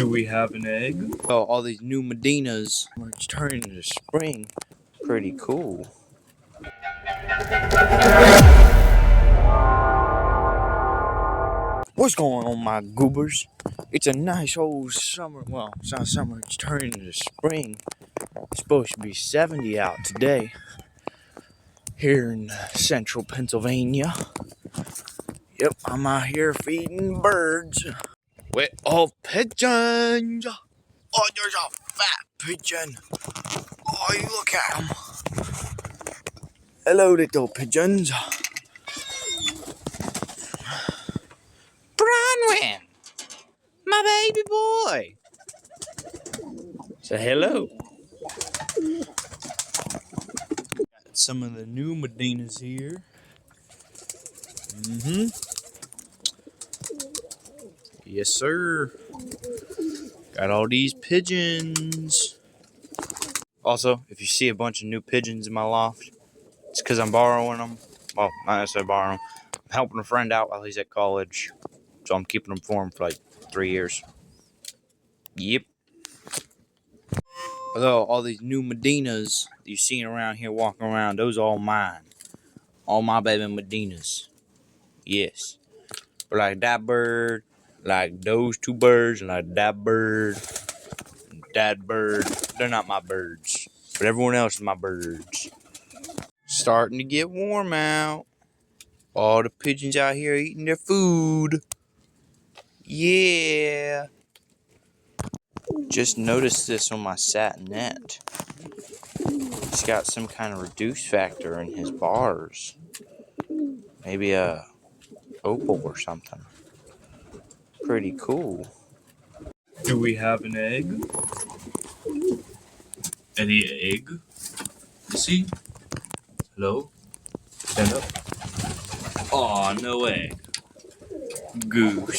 Do we have an egg? Oh, all these new Medinas. It's turning into spring. Pretty cool. What's going on, my goobers? It's a nice old summer. Well, it's not summer. It's turning into spring. It's supposed to be 70 out today here in central Pennsylvania. Yep, I'm out here feeding birds. With all pigeons. Oh, there's a fat pigeon. Oh, you look at him. Hello, little pigeons. Bronwyn, my baby boy. Say hello. Got some of the new Medinas here. Yes, sir. Got all these pigeons. Also, if you see a bunch of new pigeons in my loft, it's because I'm borrowing them. Well, not necessarily borrowing them. I'm helping a friend out while he's at college. So I'm keeping them for him for like 3 years. Yep. Although all these new Medinas you're seeing around here walking around, those are all mine. All my baby Medinas. Yes. But like that bird, like those two birds, and like that bird, they're not my birds. But everyone else is my birds. Starting to get warm out. All the pigeons out here eating their food. Yeah. Just noticed this on my satinette. He's got some kind of reduce factor in his bars. Maybe a opal or something. Pretty cool. Do we have an egg? Any egg? Is he? Hello? Stand up. Aw, no egg. Goose.